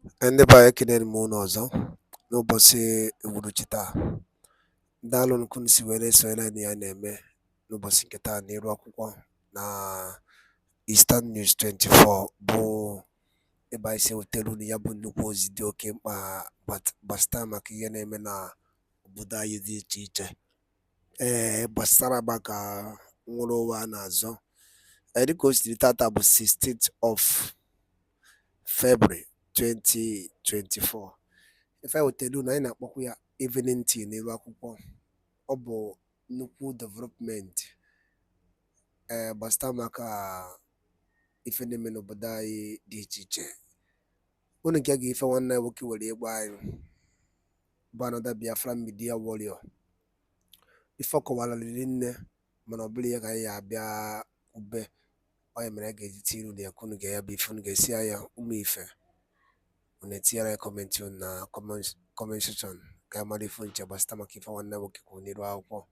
Ndị be anyị ekenere m unu ọzọ n'ụbọchị uhuruchi taa. Daalụ unu ka unu si were esonyere anyị ya na-eme n'ụbọchị nke taa n'iru akwụkwọ na Eastern News 24 bụ ebe anyị si ewetara unu ya bụ nnukwu ozi dị oke mkpa gbasara maka ihe na-eme na obodo anyị dị iche iche, gbasara maka nnwere onwe a na-azọ. Dịka o siri tata bụ 16th of February 2024. Ife anyị wetara unu anyị na-akpọkwa ya evening tea n'elu akwụkwọ. Ọ bụ nnukwu development gbasara maka ife na-eme n'obodo anyị dị iche iche. Unu nke ga ife nwanne anyị nwoke were egbe anyị bụ another Biafra media warrior. Ife ọ kọwara riri nne mana ọ bụrụ ihe ka anyị abịa ube onye mere ga-eji tiri unu ya ka unu ga-ya bụ ife unu ga-esi ya ụmụ ife unu etinyere kọmentị unu na comment section ka anyị mara ife nche gbasara maka ife nwanne nwoke kwuru n'iru akwụkwọ.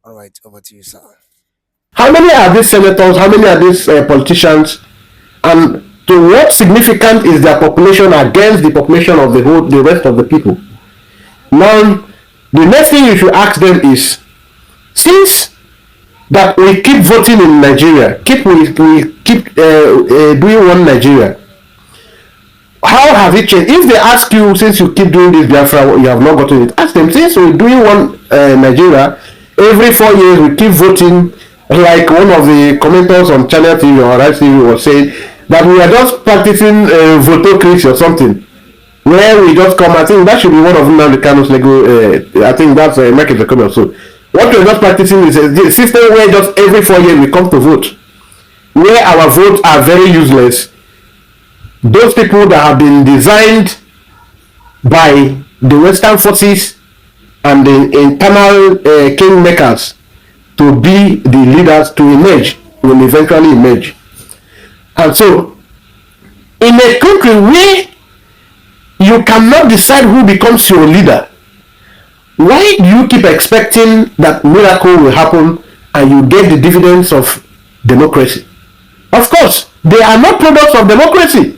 All right, over to you, sir. How many are these senators? How many are these politicians? And to what significant is their population against the population of the rest of the people? Now, the next thing you should ask them is, since that we keep voting in Nigeria, we keep doing one Nigeria, how have it changed? If they ask you, since you keep doing this Biafra, you have not gotten it, ask them, since we're doing one Nigeria, every 4 years we keep voting, like one of the commenters on Channel TV or Rice TV was saying, that we are just practicing votocracy or something, where we just come. I think that should be one of Nnamdi Kanu's legal, I think that's a market economy. So what we're just practicing is a system where just every 4 years we come to vote, where our votes are very useless. Those people that have been designed by the Western forces and the internal kingmakers to be the leaders to emerge will eventually emerge. And so, in a country where you cannot decide who becomes your leader, why do you keep expecting that miracle will happen and you get the dividends of democracy? Of course, they are not products of democracy.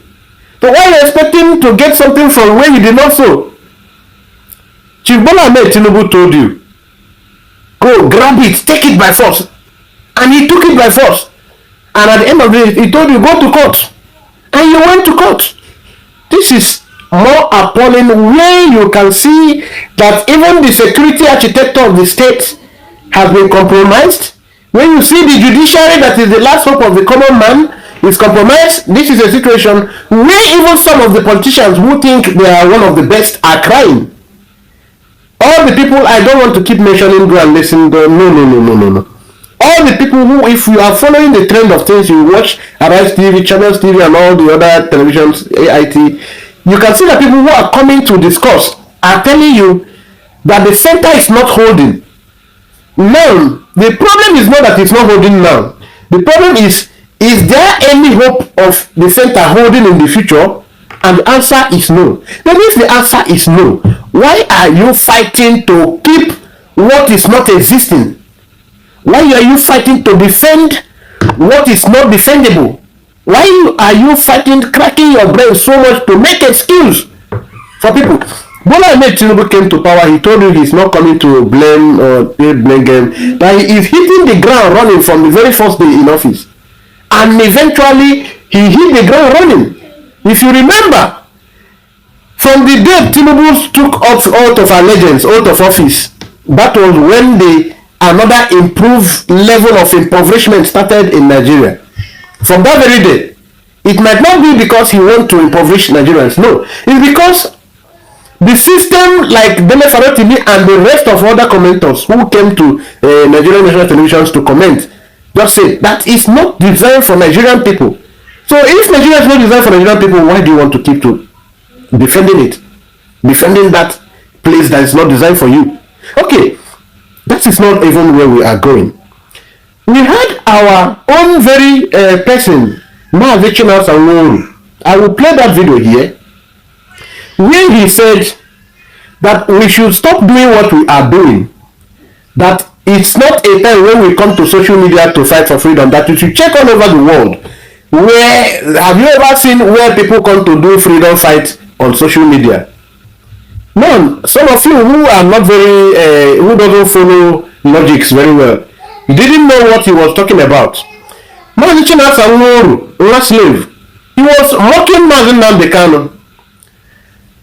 So why are you expecting to get something from where you did not sow? Chief Bola Ahmed Tinubu told you, go grab it, take it by force. And he took it by force. And at the end of the day, he told you, go to court. And you went to court. This is more appalling, where you can see that even the security architecture of the state has been compromised. When you see the judiciary, that is the last hope of the common man, is compromised. This is a situation where even some of the politicians who think they are one of the best are crying. All the people, I don't want to keep mentioning, go and listen, no. All the people who, if you are following the trend of things, you watch Arise TV, Channels TV, and all the other televisions, AIT, you can see that people who are coming to discuss are telling you that the center is not holding. Now, the problem is not that it's not holding now. The problem is there any hope of the center holding in the future? And the answer is no. Then if the answer is no, why are you fighting to keep what is not existing? Why are you fighting to defend what is not defendable? Why are you fighting, cracking your brain so much to make excuse for people? Bola Ahmed Tinubu came to power, he told you he's not coming to blame or blame game, that he is hitting the ground running from the very first day in office. And eventually, he hit the ground running. If you remember, from the day Tinubu took oath of allegiance, oath of office, that was when another improved level of impoverishment started in Nigeria. From that very day, it might not be because he wants to impoverish Nigerians. No, it's because the system, like Bele Farotimi and the rest of other commenters who came to Nigerian national televisions to comment, just say that is not designed for Nigerian people. So if Nigeria is not designed for Nigerian people, why do you want to keep defending it? Defending that place that is not designed for you? Okay, that is not even where we are going. We had our own very person, Mahavichinal Sanworu. I will play that video here, where he said that we should stop doing what we are doing. That it's not a time when we come to social media to fight for freedom, that we should check all over the world. Where have you ever seen where people come to do freedom fight on social media. Now, some of you who are not very, who doesn't follow logics very well, didn't know what he was talking about. Mazi Chinasa Nworu, last slave, he was mocking Mazi Nnamdi Kanu.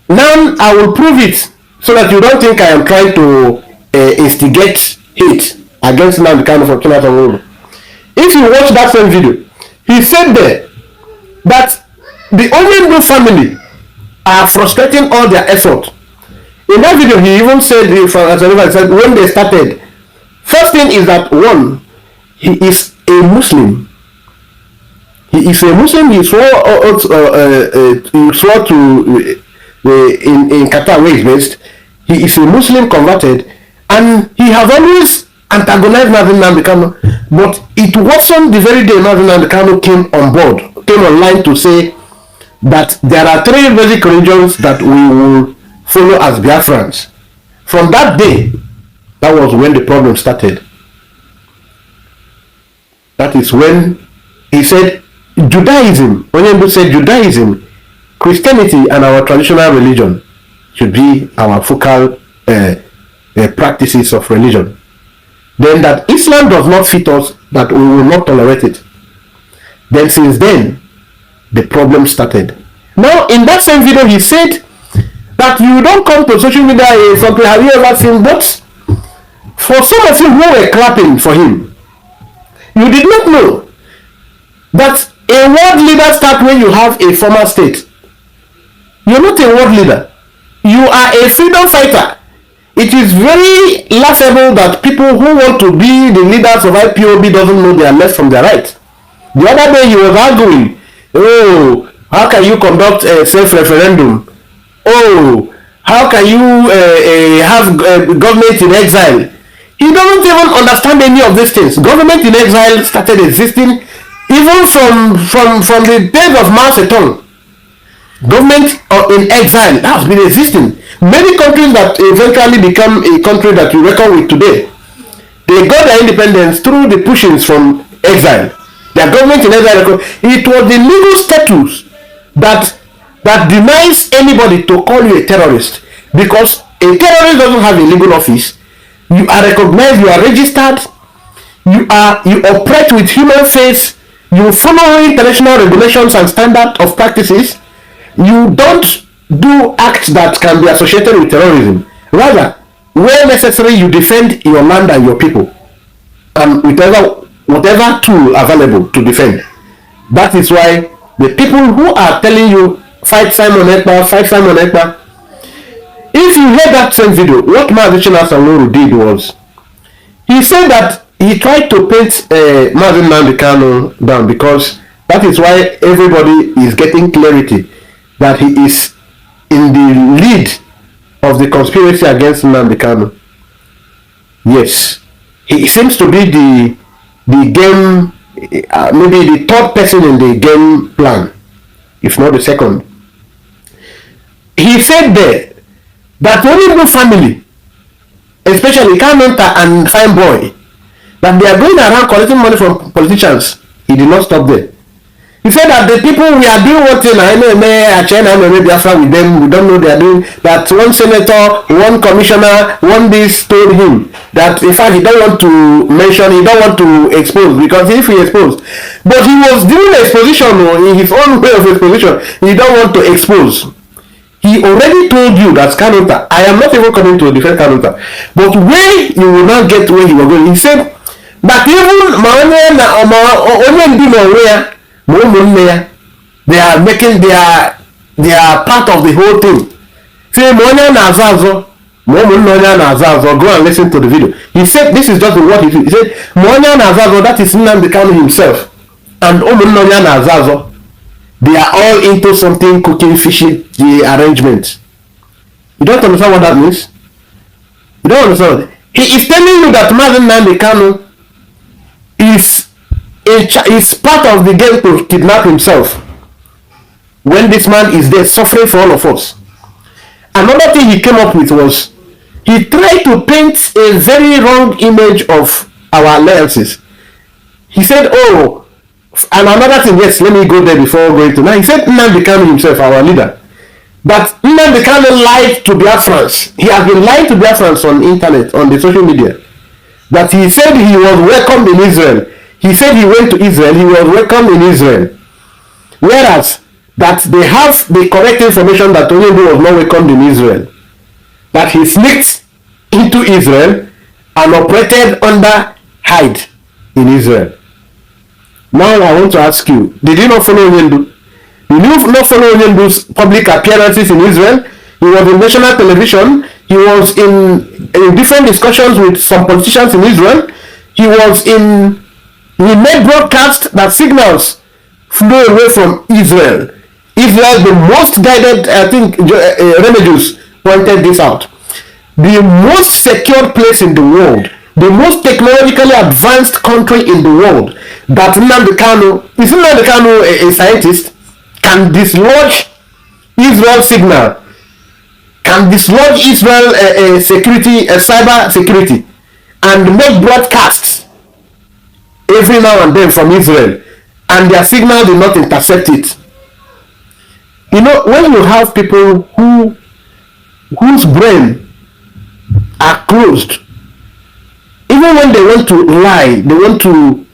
Now I will prove it so that you don't think I am trying to instigate hate against Nnamdi Kanu for Chinasa Nworu. If you watch that same video, he said there that the Onyendu family are frustrating all their effort. In that video, he even said, when they started, first thing is that one, he is a Muslim. He is a Muslim. He swore to in Qatar, where he's based. He is a Muslim converted, and he has always antagonized Nnamdi Kanu. But it wasn't the very day Nnamdi Kanu came on board, came online to say that there are three basic religions that we will follow as Biafrans. From that day, that was when the problem started. That is when he said Judaism, Onyendu said Judaism, Christianity and our traditional religion should be our focal practices of religion. Then that Islam does not fit us, that we will not tolerate it. Then since then, the problem started. Now in that same video he said that you don't come to social media something, have you ever seen? But for some of you who were clapping for him, you did not know that a world leader starts when you have a former state. You're not a world leader. You are a freedom fighter. It is very laughable that people who want to be the leaders of IPOB doesn't know their left from their right. The other day he was arguing, oh, how can you conduct a self-referendum? Oh, how can you have government in exile? He doesn't even understand any of these things. Government in exile started existing even from the days of Mao Zedong. Government in exile has been existing. Many countries that eventually become a country that we reckon with today, they got their independence through the pushings from exile. Their government in exile, it was the legal status that denies anybody to call you a terrorist, because a terrorist doesn't have a legal office. You are recognized, you are registered, you operate with human face, you follow international regulations and standards of practices. You don't do acts that can be associated with terrorism. Rather, where necessary, you defend your land and your people, and whatever tool available to defend. That is why the people who are telling you fight Simon Ekpa, fight Simon Ekpa, if you hear that same video, what Mazi Chinasa Nworu did was, he said that he tried to paint Mazi Nnamdi Kanu down, because that is why everybody is getting clarity that he is in the lead of the conspiracy against Nnamdi Kanu. Yes, he seems to be the game, maybe the third person in the game plan, if not the second. He said there that Onyendu family, especially Kamenta and Fine Boy, that they are going around collecting money from politicians. He did not stop there. He said that the people we are doing what in China, BIAFRA with them, we don't know they are doing. That one senator, one commissioner, one this told him that in fact he don't want to mention, he don't want to expose, because if he exposed, but he was doing exposition in his own way of exposition, he don't want to expose. He already told you that Kanota, I am not even coming to defend Kanota, but where you will not get where he was going, he said that even they are making they are part of the whole thing. Say Monya Nazazo, go and listen to the video. He said this is just what he said. He said Monya Nazazo, that is Nnamdi Kanu himself, and Omonya Nazazo, they are all into something cooking, fishing, the arrangement. You don't understand what that means? You don't understand. He is telling you that Mazi Nnamdi Kanu is part of the game to kidnap himself, when this man is there suffering for all of us. Another thing he came up with was, he tried to paint a very wrong image of our alliances. He said, oh, and another thing, yes, let me go there before going to now. He said Nnamdi Kanu himself, our leader, that Nnamdi Kanu lied to Biafrans. He has been lying to Biafrans on internet, on the social media. That he said he was welcomed in Israel. He said he went to Israel, he was welcomed in Israel. Whereas, that they have the correct information that Onyebu was not welcomed in Israel. That he sneaked into Israel and operated under hide in Israel. Now I want to ask you, did you not follow Onyebu? Did you not follow Onyebu's public appearances in Israel? He was in national television. He was in different discussions with some politicians in Israel. He made broadcasts that signals flew away from Israel. Israel, the most guided, I think, Remedios pointed this out. The most secure place in the world, the most technologically advanced country in the world, that Nnamdi Kanu, is Nnamdi Kanu a scientist, can dislodge Israel signal, can dislodge Israel cyber security, and make broadcasts every now and then from Israel, and their signal did not intercept it. You know, when you have people whose brain are closed, even when they want to lie, they want to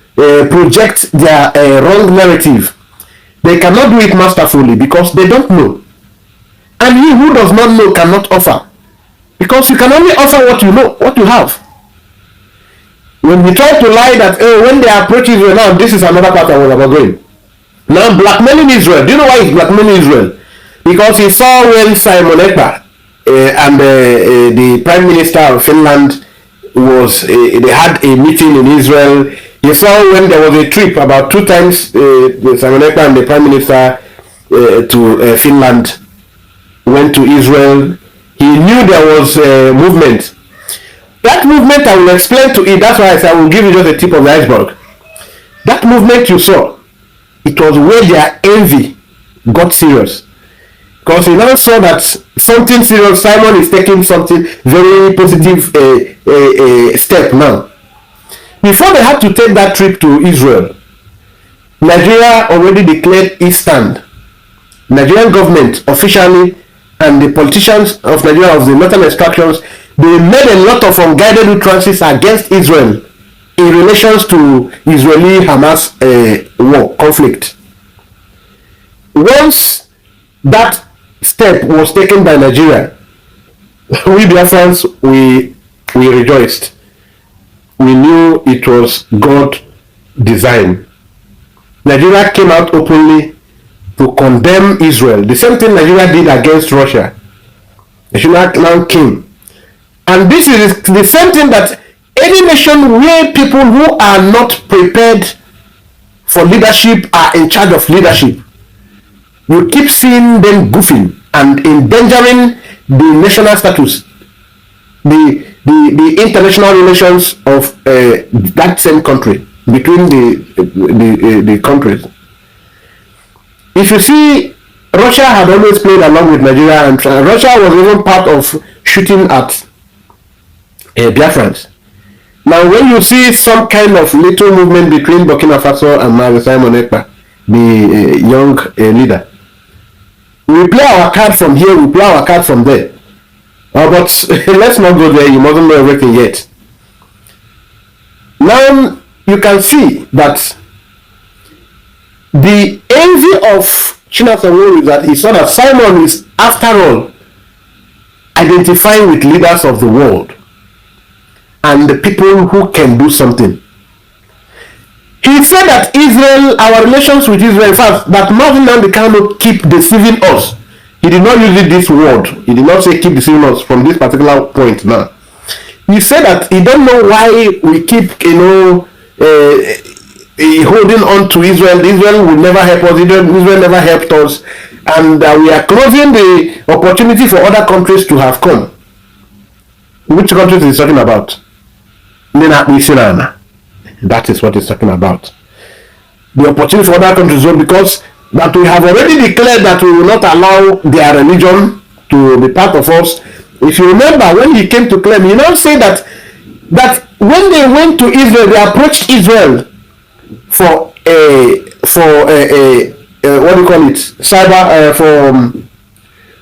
project their wrong narrative, they cannot do it masterfully because they don't know. And he who does not know cannot offer, because you can only offer what you know, what you have. When we try to lie that when they approach Israel, now this is another part of what we're going. Now blackmailing Israel. Do you know why he's blackmailing Israel? Because he saw when Simon EKPA and the Prime Minister of Finland they had a meeting in Israel. He saw when there was a trip about 2 times Simon EKPA and the Prime Minister to Finland went to Israel. He knew there was a movement. That movement I will explain to you. That's why I said I will give you just the tip of the iceberg. That movement you saw, it was where their envy got serious. Because he now saw that something serious, Simon is taking something very positive step now. Before they had to take that trip to Israel, Nigeria already declared its stand. Nigerian government officially and the politicians of Nigeria of the northern extractions, they made a lot of unguided utterances against Israel in relations to Israeli-Hamas war conflict. Once that step was taken by Nigeria, we Biafrans, we rejoiced. We knew it was God design. Nigeria came out openly to condemn Israel. The same thing Nigeria did against Russia. Nigeria now came. And this is the same thing that any nation where people who are not prepared for leadership are in charge of leadership, you keep seeing them goofing and endangering the national status, the international relations of that same country, between the countries. If you see, Russia had always played along with Nigeria, and Russia was even part of shooting at Biafrans. Now, when you see some kind of little movement between Burkina Faso and Simon EKPA, the young leader, we play our card from here, we play our card from there. But let's not go there, you mustn't know everything yet. Now, you can see that the envy of Chinasa is that he saw that Simon is, after all, identifying with leaders of the world and the people who can do something. He said that Israel, our relations with Israel, in fact, that Martin and the cannot keep deceiving us. He did not use this word. He did not say keep deceiving us from this particular point now. He said that he don't know why we keep, holding on to Israel. Israel will never help us. Israel never helped us. And we are closing the opportunity for other countries to have come. Which countries is he talking about? That is what he's talking about. The opportunity for other countries, because that we have already declared that we will not allow their religion to be part of us. If you remember, when he came to claim, he now said that when they went to Israel, they approached Israel for what do you call it? Cyber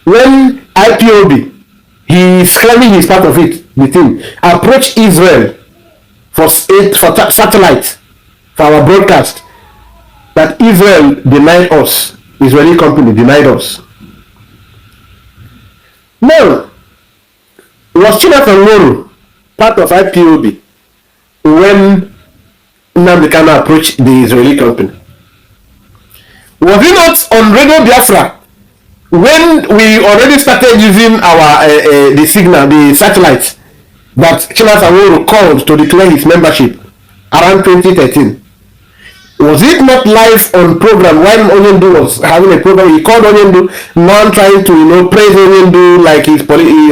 when IPOB, he is claiming he's part of it, the team, approached Israel for satellite, for our broadcast, that Israel denied us, Israeli company denied us. Now, was Chinatan Moro part of IPOB when Nnamdi Kanu approached the Israeli company? Was he not on Radio Biafra when we already started using our the signal, the satellite, that Chinatan Moro called to declare his membership around 2013? Was it not live on program when Onyendu was having a program? He called Onyendu, now trying to praise Onyendu like he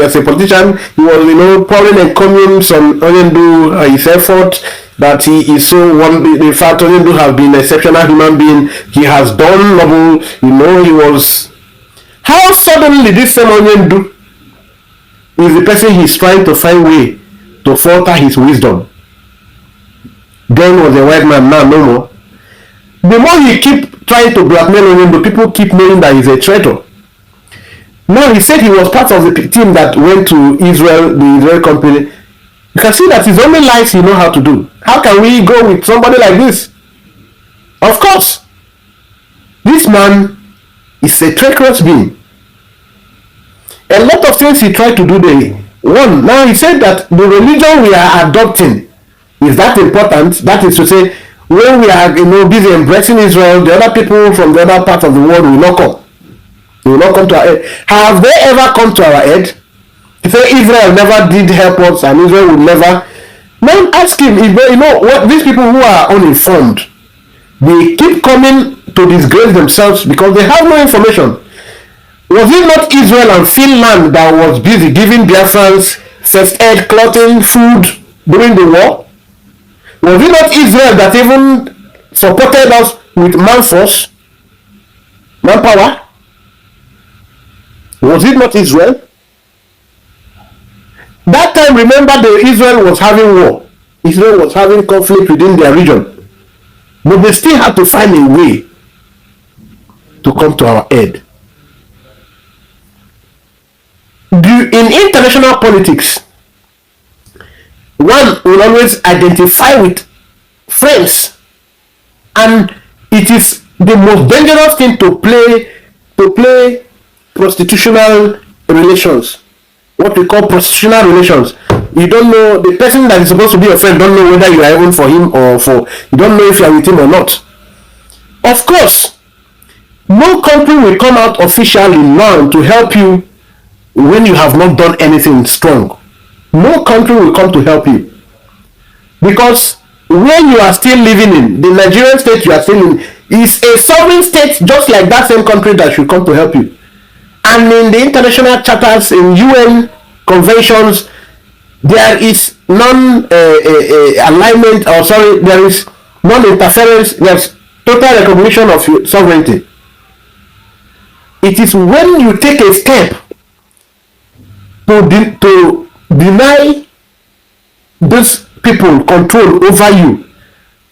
as a politician. He was pouring and coming some Onyendu his effort that he is so one. In fact, Onyendu has been an exceptional human being. He has done noble. He was. How suddenly this same Onyendu is the person he's trying to find way to falter his wisdom? Then was a white man, now no more. The more he keep trying to blackmail Onyendu, people keep knowing that he's a traitor. Now he said he was part of the team that went to Israel, the Israel company. You can see that it's only lies he knows how to do. How can we go with somebody like this? Of course, this man is a treacherous being. A lot of things he tried to do there. One, now he said that the religion we are adopting is that important. That is to say, when we are busy embracing Israel, the other people from the other part of the world will not come. They will not come to our aid. Have they ever come to our aid? He said Israel never did help us and Israel would never. Now ask him if what these people who are uninformed, they keep coming to disgrace themselves because they have no information. Was it not Israel and Finland that was busy giving Biafrans first aid, clothing, food during the war? Was it not Israel that even supported us with manpower? Was it not Israel? That time, remember, Israel was having war. Israel was having conflict within their region. But they still had to find a way to come to our aid. In international politics, one will always identify with friends, and it is the most dangerous thing to play prostitutional relations, what we call prostitutional relations. You don't know, the person that is supposed to be your friend don't know whether you are even for him or you don't know if you are with him or not. Of course, no country will come out officially now to help you when you have not done anything strong. No country will come to help you, because where you are still living in, the Nigerian state you are still in, is a sovereign state just like that same country that should come to help you. And in the international charters, in UN conventions, there is non-alignment, there is non-interference, there's total recognition of your sovereignty. It is when you take a step to deny these people control over you,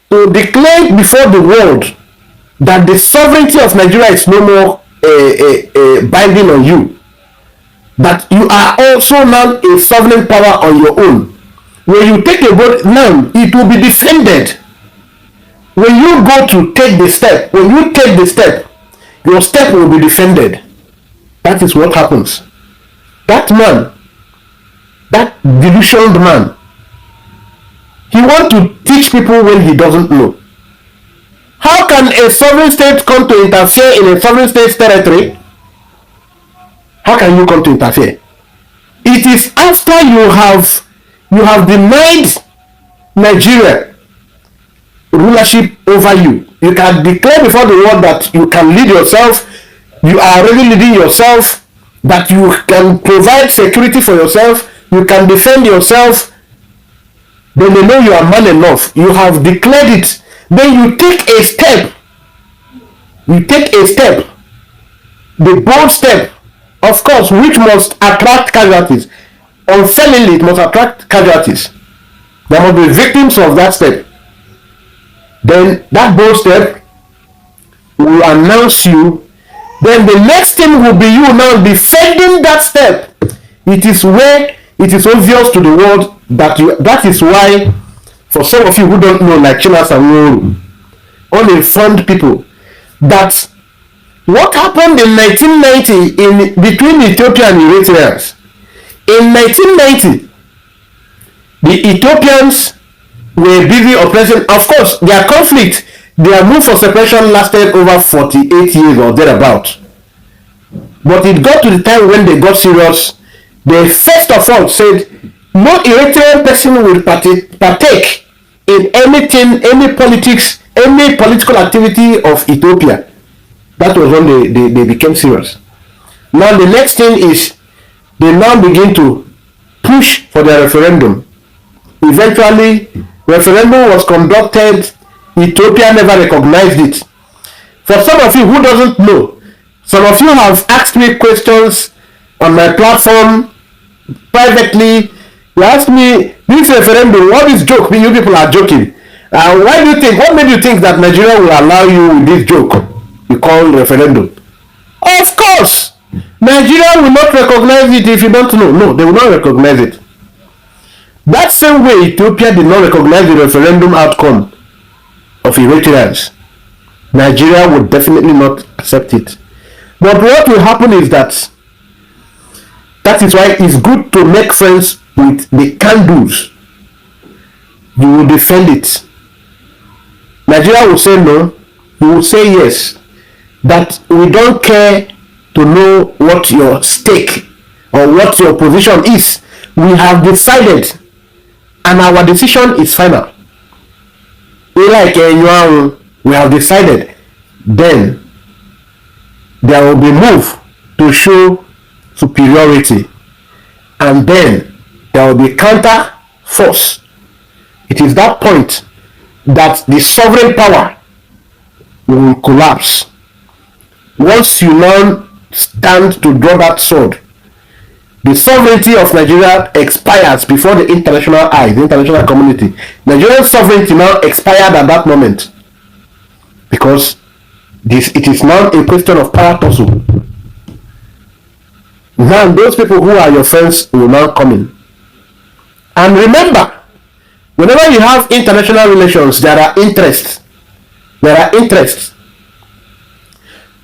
to declare before the world that the sovereignty of Nigeria is no more binding on you, that you are also now a sovereign power on your own. When you take a vote now, it will be defended. When you go to take the step, your step will be defended. That is what happens. That man, that delusional man, he wants to teach people when he doesn't know. How can a sovereign state come to interfere in a sovereign state's territory? How can you come to interfere? It is after you have denied Nigeria rulership over you. You can declare before the world that you can lead yourself, you are already leading yourself, that you can provide security for yourself, you can defend yourself. Then they know you are man enough. You have declared it. Then you take a step. The bold step, of course, which must attract casualties. Unfailingly, it must attract casualties. There must be victims of that step. Then that bold step will announce you then the next thing will be you now defending that step. It is where it is obvious to the world that is why, for some of you who don't know, like Chinas and uninformed people, that what happened in 1990 in between Ethiopia and Eritreans. In 1990, the Ethiopians were busy oppressing. Of course, their conflict, their move for separation lasted over 48 years or thereabout. But it got to the time when they got serious. They first of all said, no Eritrean person will partake in anything, any politics, any political activity of Ethiopia. That was when they became serious. Now the next thing is, they now begin to push for the referendum. Eventually, referendum was conducted. Ethiopia never recognized it. For some of you who doesn't know, some of you have asked me questions on my platform privately. You asked me, this referendum, what is joke? You people are joking. Why do you think, what made you think that Nigeria will allow you with this joke you call referendum? Of course, Nigeria will not recognize it if you don't know. No, they will not recognize it. That same way Ethiopia did not recognize the referendum outcome of Eritreans, Nigeria would definitely not accept it. But what will happen is that is why it's good to make friends with the can-dos. You will defend it. Nigeria will say no, you will say yes. That we don't care to know what your stake or what your position is. We have decided, and our decision is final. We have decided. Then there will be move to show superiority, and then there will be counter force. It is that point that the sovereign power will collapse. Once you now stand to draw that sword, the sovereignty of Nigeria expires before the international eye, the international community. Nigerian sovereignty now expired at that moment, because it is now a question of power tussle. Now those people who are your friends will now come in. And remember, whenever you have international relations, there are interests.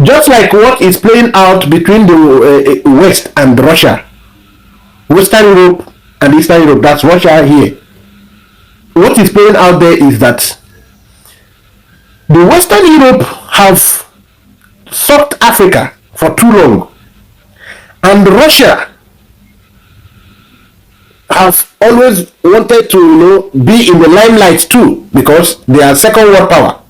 Just like what is playing out between the West and Russia. Western Europe and Eastern Europe, that's Russia here. What is playing out there is that the Western Europe have sucked Africa for too long, and Russia have always wanted to be in the limelight too, because they are second world power.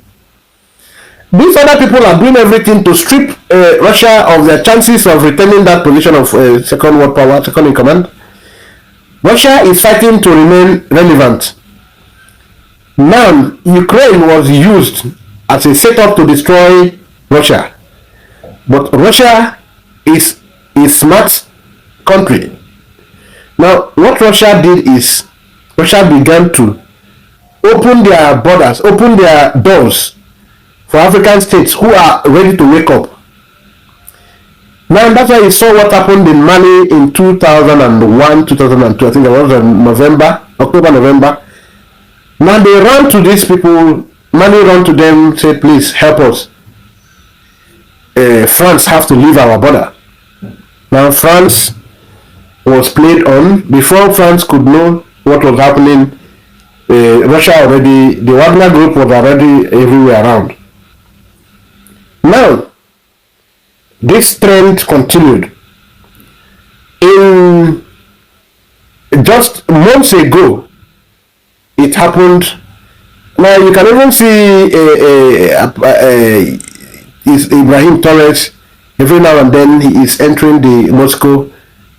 These other people are doing everything to strip Russia of their chances of retaining that position of second world power, second in command. Russia is fighting to remain relevant. Now, Ukraine was used as a setup to destroy Russia. But Russia is a smart country. Now, what Russia did is, Russia began to open their borders, open their doors for African states who are ready to wake up. Now, that's why you saw what happened in Mali in 2001, 2002. I think it was October, November. Now they run to these people, Mali run to them, say, please help us. France have to leave our border. Now France was played on. Before France could know what was happening, Russia already, the Wagner group was already everywhere around. Now, this trend continued. In just months ago, it happened. Now you can even see Ibrahim Torres every now and then. He is entering the Moscow.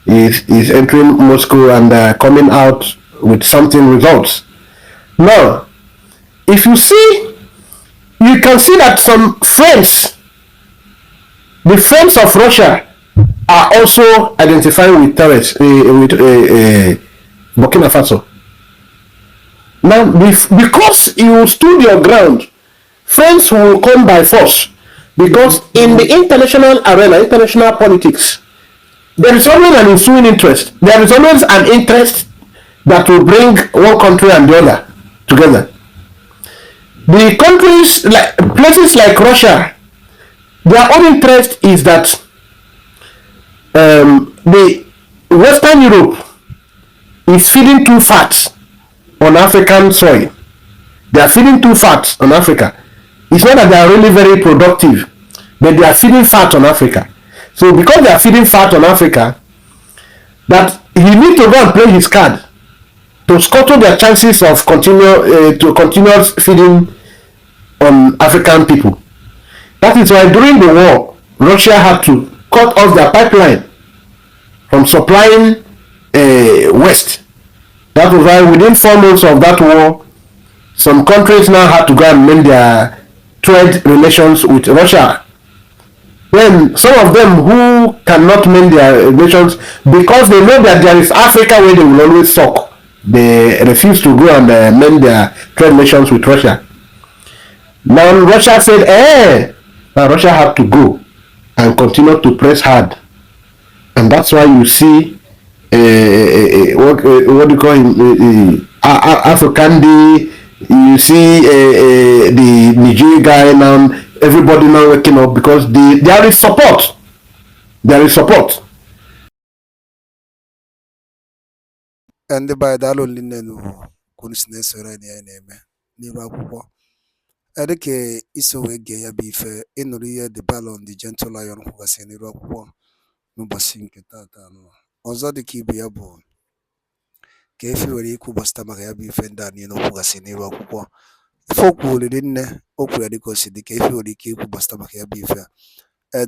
He is entering Moscow and coming out with something results. Now, if you see, you can see that some friends, the friends of Russia, are also identifying with terrorists, with Burkina Faso. Now, because you stood your ground, friends will come by force Because in the international arena, international politics, there is always an ensuing interest. There is always an interest that will bring one country and the other together. The countries, like places like Russia, their own interest is that the Western Europe is feeding too fat on African soil. They are feeding too fat on Africa. It's not that they are really very productive, but they are feeding fat on Africa. So because they are feeding fat on Africa, that he need to go and play his card to scuttle their chances of continuous feeding on African people. That is why during the war, Russia had to cut off their pipeline from supplying West. That was why within 4 months of that war, some countries now had to go and mend their trade relations with Russia. Then some of them who cannot mend their relations because they know that there is Africa where they will always suck, they refuse to go and mend their trade relations with Russia. Now Russia said, now Russia had to go and continue to press hard. And that's why you see what do you call him, African D. You see the Nigeria guy now, everybody now waking up because there is support. There is support. ndị be anyị daalụ nne n'ugwu ka unu si na-esoro anyị ya na-eme n'iru akwụkwọ dịka iso wee gee ya bụ ife ịnụrụ ihe the Balon the Gentle Lion kwugasị n'iru akwụkwọ n'ụbọchị nke taata ọzọ dịka ibe ya bụ ka efi nwere ikwu gbasịta maka ya bụ ife ndị a niile o kwugasị n'iru akwụkwọ ife o kwuriri nne o kwuru ya dịka o si dị ka efi nwere ike ikwu gbasịta maka ya bụ ife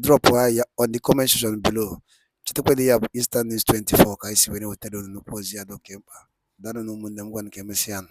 drop ya on the comment section below. Chetakwa ya bụ Eastern News 24 ka anyị si were wetara unu nnukwu ozi ya dị oke mkpa. Daalụ na ụmụnne m, gwa nke emesịa.